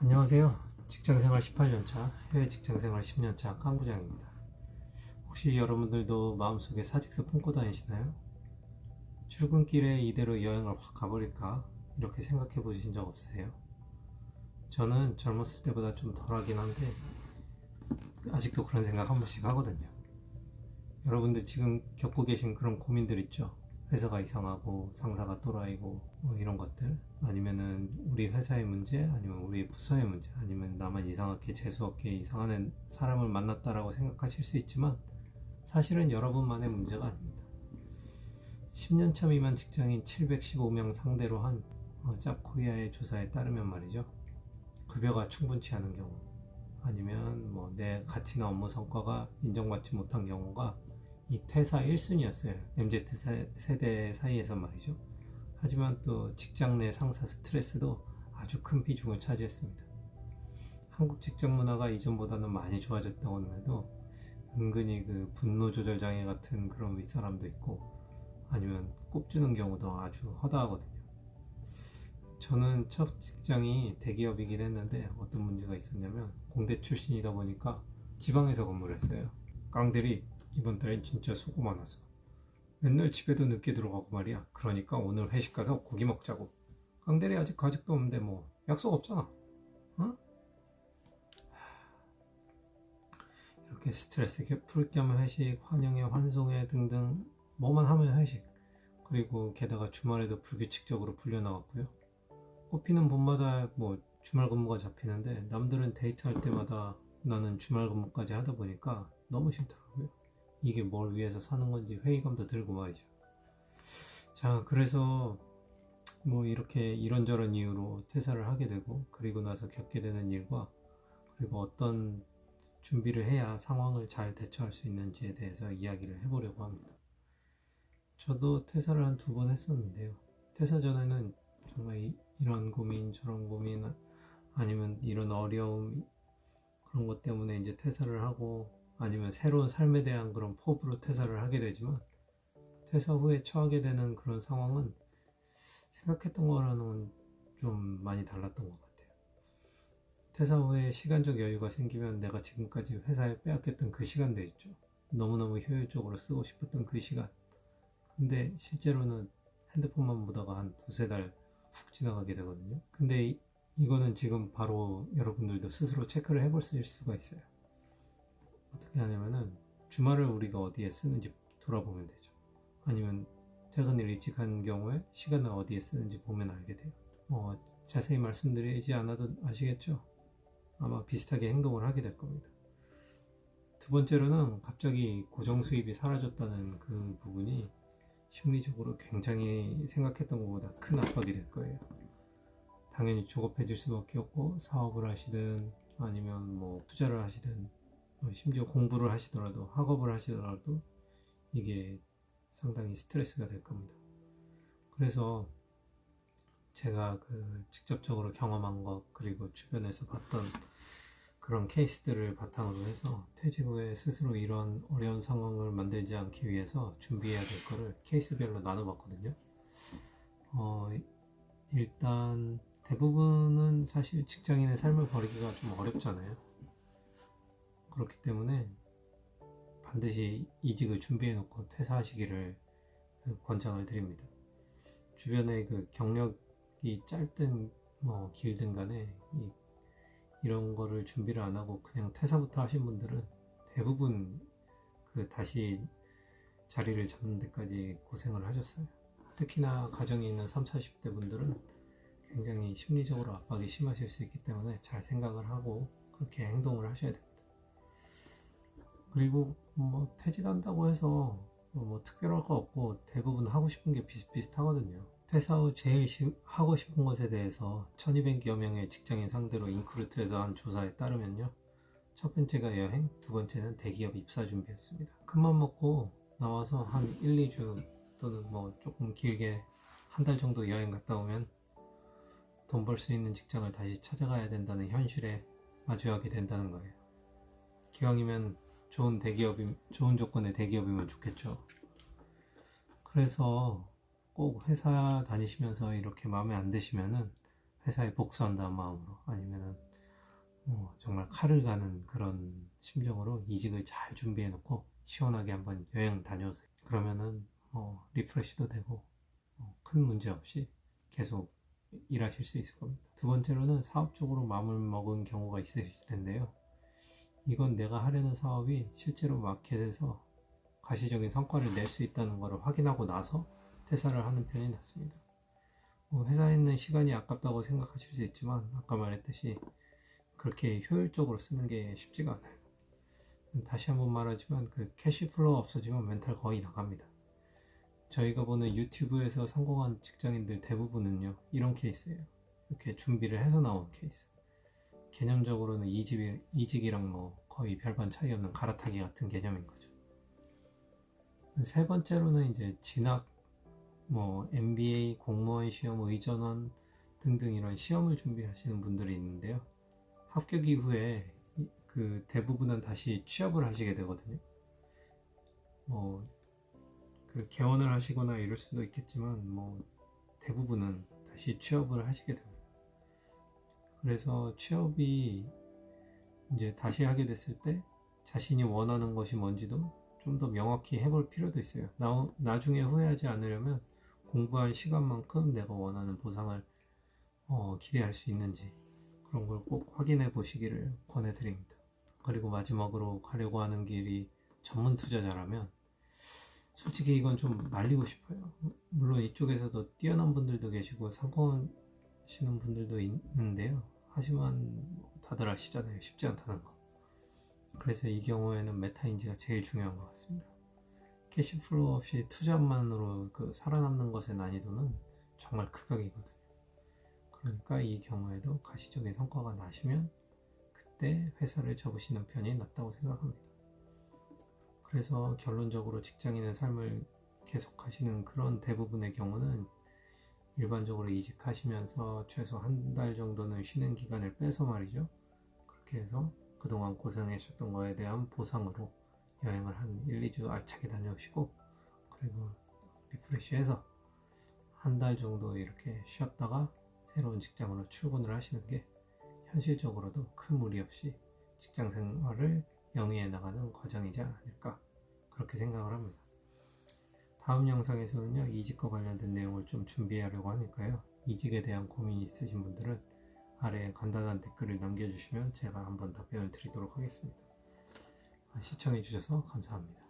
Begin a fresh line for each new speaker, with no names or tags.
안녕하세요. 직장생활 18년차, 해외 직장생활 10년차 강 부장입니다. 혹시 여러분들도 마음속에 사직서 품고 다니시나요? 출근길에 이대로 여행을 확 가버릴까? 이렇게 생각해 보신 적 없으세요? 저는 젊었을 때보다 좀 덜하긴 한데 아직도 그런 생각 한 번씩 하거든요. 여러분들 지금 겪고 계신 그런 고민들 있죠? 회사가 이상하고 상사가 또라이고 뭐 이런 것들, 아니면은 우리 회사의 문제, 아니면 우리 부서의 문제, 아니면 나만 이상하게 재수없게 이상한 사람을 만났다라고 생각하실 수 있지만 사실은 여러분만의 문제가 아닙니다. 10년차 미만 직장인 715명 상대로 한 짭코리아의 조사에 따르면 말이죠, 급여가 충분치 않은 경우, 아니면 뭐 내 가치나 업무 성과가 인정받지 못한 경우가 이 퇴사 1순위였어요. MZ 세대 사이에서 말이죠. 하지만 또 직장 내 상사 스트레스도 아주 큰 비중을 차지했습니다. 한국 직장 문화가 이전보다는 많이 좋아졌다고는 해도 은근히 그 분노 조절 장애 같은 그런 윗사람도 있고, 아니면 꼽주는 경우도 아주 허다하거든요. 저는 첫 직장이 대기업이긴 했는데 어떤 문제가 있었냐면, 공대 출신이다 보니까 지방에서 근무를 했어요. 깡들이 이번 달엔 진짜 수고 많아서 맨날 집에도 늦게 들어가고 말이야. 그러니까 오늘 회식 가서 고기 먹자고. 깡대리 아직 가족도 없는데 뭐 약속 없잖아. 어? 이렇게 스트레스 풀 겸 회식, 환영회, 환송회 등등 뭐만 하면 회식. 그리고 게다가 주말에도 불규칙적으로 불려나갔고요. 뽑히는 봄마다 뭐 주말 근무가 잡히는데 남들은 데이트할 때마다 나는 주말 근무까지 하다 보니까 너무 싫더라고요. 이게 뭘 위해서 사는 건지 회의감도 들고 말이죠. 자, 그래서 뭐 이렇게 이런저런 이유로 퇴사를 하게 되고, 그리고 나서 겪게 되는 일과, 그리고 어떤 준비를 해야 상황을 잘 대처할 수 있는지에 대해서 이야기를 해보려고 합니다. 저도 퇴사를 한 2번 했었는데요. 퇴사 전에는 정말 이런 고민 저런 고민, 아니면 이런 어려움, 그런 것 때문에 이제 퇴사를 하고, 아니면 새로운 삶에 대한 그런 포부로 퇴사를 하게 되지만, 퇴사 후에 처하게 되는 그런 상황은 생각했던 거랑은 좀 많이 달랐던 것 같아요. 퇴사 후에 시간적 여유가 생기면 내가 지금까지 회사에 빼앗겼던 그 시간들 있죠. 너무너무 효율적으로 쓰고 싶었던 그 시간. 근데 실제로는 핸드폰만 보다가 한 2~3달 훅 지나가게 되거든요. 근데 이거는 지금 바로 여러분들도 스스로 체크를 해볼 수가 있어요. 어떻게 하냐면은 주말을 우리가 어디에 쓰는지 돌아보면 되죠. 아니면 퇴근을 일찍 한 경우에 시간을 어디에 쓰는지 보면 알게 돼요. 자세히 말씀드리지 않아도 아시겠죠? 아마 비슷하게 행동을 하게 될 겁니다. 2번째로는 갑자기 고정 수입이 사라졌다는 그 부분이 심리적으로 굉장히 생각했던 것보다 큰 압박이 될 거예요. 당연히 조급해질 수밖에 없고, 사업을 하시든 아니면 뭐 투자를 하시든 심지어 공부를 하시더라도, 학업을 하시더라도 이게 상당히 스트레스가 될 겁니다. 그래서 제가 직접적으로 경험한 것, 그리고 주변에서 봤던 그런 케이스들을 바탕으로 해서 퇴직 후에 스스로 이런 어려운 상황을 만들지 않기 위해서 준비해야 될 거를 케이스별로 나눠봤거든요. 일단 대부분은 사실 직장인의 삶을 버리기가 좀 어렵잖아요. 그렇기 때문에 반드시 이직을 준비해 놓고 퇴사하시기를 권장을 드립니다. 주변에 경력이 짧든 뭐 길든 간에 이런 거를 준비를 안 하고 그냥 퇴사부터 하신 분들은 대부분 다시 자리를 잡는 데까지 고생을 하셨어요. 특히나 가정이 있는 30, 40대 분들은 굉장히 심리적으로 압박이 심하실 수 있기 때문에 잘 생각을 하고 그렇게 행동을 하셔야 됩니다. 그리고 뭐 퇴직한다고 해서 뭐 특별할 거 없고, 대부분 하고 싶은 게 비슷비슷하거든요. 퇴사 후 제일 하고 싶은 것에 대해서 1200여 명의 직장인 상대로 인크루트에서 한 조사에 따르면요, 첫 번째가 여행, 2번째는 대기업 입사 준비였습니다. 큰맘 먹고 나와서 한 1~2주 또는 뭐 조금 길게 한 달 정도 여행 갔다 오면 돈 벌 수 있는 직장을 다시 찾아가야 된다는 현실에 마주하게 된다는 거예요. 기왕이면 좋은 조건의 대기업이면 좋겠죠. 그래서 꼭 회사 다니시면서 이렇게 마음에 안 드시면은 회사에 복수한다는 마음으로, 아니면은 정말 칼을 가는 그런 심정으로 이직을 잘 준비해 놓고 시원하게 한번 여행 다녀오세요. 그러면은 리프레시도 되고 큰 문제 없이 계속 일하실 수 있을 겁니다. 두 번째로는 사업적으로 마음을 먹은 경우가 있으실 텐데요. 이건 내가 하려는 사업이 실제로 마켓에서 가시적인 성과를 낼 수 있다는 것을 확인하고 나서 퇴사를 하는 편이 낫습니다. 회사에 있는 시간이 아깝다고 생각하실 수 있지만 아까 말했듯이 그렇게 효율적으로 쓰는 게 쉽지가 않아요. 다시 한번 말하지만 그 캐시플로우 없어지면 멘탈 거의 나갑니다. 저희가 보는 유튜브에서 성공한 직장인들 대부분은요 이런 케이스예요. 이렇게 준비를 해서 나온 케이스. 개념적으로는 이직이랑 뭐 거의 별반 차이 없는 갈아타기 같은 개념인 거죠. 세 번째로는 이제 진학, MBA, 공무원 시험, 의전원 등등 이런 시험을 준비하시는 분들이 있는데요. 합격 이후에 그 대부분은 다시 취업을 하시게 되거든요. 그 개원을 하시거나 이럴 수도 있겠지만 대부분은 다시 취업을 하시게 됩니다. 그래서 취업이 이제 다시 하게 됐을 때 자신이 원하는 것이 뭔지도 좀 더 명확히 해볼 필요도 있어요. 나중에 후회하지 않으려면 공부한 시간만큼 내가 원하는 보상을 기대할 수 있는지 그런 걸 꼭 확인해 보시기를 권해드립니다. 그리고 마지막으로 가려고 하는 길이 전문 투자자라면 솔직히 이건 좀 말리고 싶어요. 물론 이쪽에서도 뛰어난 분들도 계시고 성공하시는 분들도 있는데요. 하지만 다들 아시잖아요. 쉽지 않다는 거. 그래서 이 경우에는 메타인지가 제일 중요한 것 같습니다. 캐시플로우 없이 투자만으로 그 살아남는 것의 난이도는 정말 극악이거든요. 그러니까 이 경우에도 가시적인 성과가 나시면 그때 회사를 접으시는 편이 낫다고 생각합니다. 그래서 결론적으로 직장인의 삶을 계속하시는 그런 대부분의 경우는 일반적으로 이직하시면서 최소 한 달 정도는 쉬는 기간을 빼서 말이죠. 그렇게 해서 그동안 고생하셨던 거에 대한 보상으로 여행을 한 1, 2주 알차게 다녀오시고 그리고 리프레시해서 한 달 정도 이렇게 쉬었다가 새로운 직장으로 출근을 하시는 게 현실적으로도 큰 무리 없이 직장 생활을 영위해 나가는 과정이지 않을까 그렇게 생각을 합니다. 다음 영상에서는요 이직과 관련된 내용을 좀 준비하려고 하니까요 이직에 대한 고민이 있으신 분들은 아래에 간단한 댓글을 남겨주시면 제가 한번 답변을 드리도록 하겠습니다. 시청해 주셔서 감사합니다.